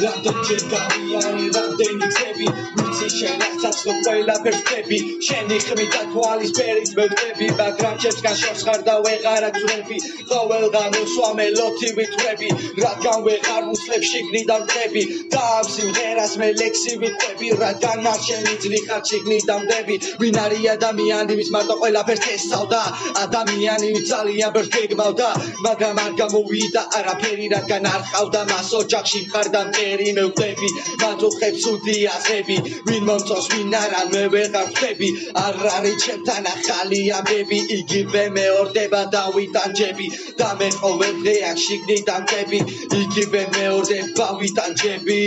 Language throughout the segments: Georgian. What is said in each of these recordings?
რამდენჯერ გავიარე რამდენი გზები ვიცი შენ რასაც რო ყველაფერს ვწები შენი ხმით და თვალის ფერით მევხვდები მაგრამ ჩემსგან შორს ხარ და ვეღარ აგზრები ყოველგან უსვამელოთი ვითვლები რადგან ვეღარ ვუსლებ შიგნიდან ვწები და ამ სიმღერას მე ლექსი ვიტყვები რადგან არ შემიძლი ხარ შიგნიდან ვდები ვინ არის ადამიანი ვის მარტო ყველაფერს ესწავდა ადამიანი ძალიან ბევრს გეგმავდა მაგრამ არ გამოვიდა არაფერი რადგან არ ყავდა მას ოჯახში მხარდა მტერი მევხვდები მათ უხებს უთი აზრები ვინ მომწონს ვინ არა მე ვეღარ ვხვდები არ არის ჩემთან ახალი ამბები იგივე მეორდება დავიტანჯები და მე ყოველდღე აქ შიგნიდან ვწები იგივე მეორდება ვიტანჯები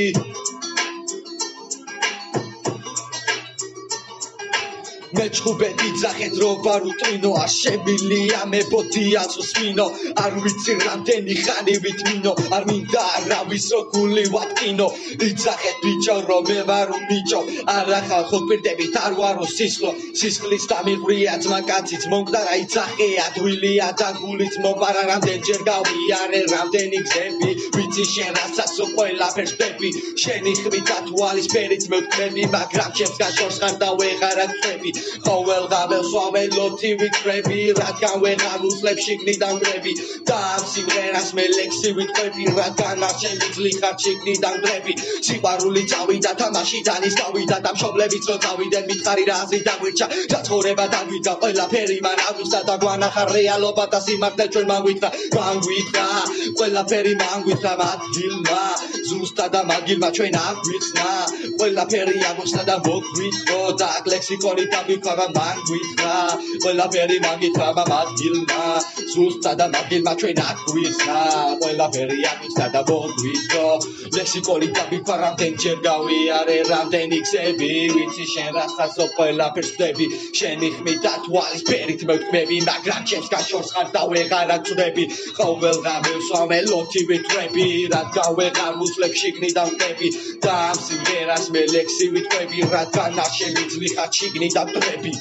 მე ჩხუბეთ იძახეთ რომ ვარ უტვინო არ შემილია მე ბოდიას უსმინო არ ვიცი რამდენი ხანი ვითმინო არ მინდა არავის რო გული ვატკინო იძახეთ ბიჭო რომ მე ვარ უმიჭო არა ხალხო პირდებით არ ვარო სისხლო სისხლის დამიღვრია ძმა კაციც მომკვდარა იძახეა დვილია და გულით მოპარა რამდენჯერ გავიარე რამდენი გზები ვიცი შენ რასაც რო ყველაფერს ვწები შენი ხმით და თვალის ფერით მევხვდები მაგრამ ჩემსგან შორს ხარ და ვეღარ აგწევი ყოველგან ვსვამელოთი ვიტყვები რადგან ვეღარ ვუსლებ შიგნიდან ვწები და ამ სიმღერას მე ლექსი ვიტყვები რადგან არ შემიძლი ხარ შიგნიდან ვწები სიყვარული წავიდა თამაშიდან ის გავიდა და მშობლებიც რო წავიდნენ მითხარი რა აზრი დაგვირჩა რა ცხოვრება დაგვიდა ყველაფერი მან აგვიხსნა და გვანახა რეალობა და სიმართლე ჩვენ მან გვითხრა ყველაფერი მან გვითხრა მადლმა ზუსტად და მაგილმა ჩვენ აგვიხსნა ყველაფერი აგვიხსნა და მოგვითხრო და აქ ლექსიკონი დავიქვა მან გვითხრა ყველაფერი მან გითხრა მადლმა ზუსტად და მაგილმა ჩვენ აგვიხსნა ყველაფერი აგვიხსნა და მოგვითხრო ლექსიკონი დავიქვა რამდენჯერ გავიარე რამდენი გზები ვიცი შენ რასაც რო ყველაფერს ვწები შენი ხმით და თვალის ფერით მევხვდები მაგრამ ჩემსგან შორს ხარ და ვეღარ აგწევი ყოველგან ვსვამელოთი ვითვლები რადგან ვეღარ ვუსლებ შიგნიდან ვწები და ამ სიმღერას მე ლექსი ვიტყვები რადგან არ შემიძლი ხარ შიგნიდან ვწები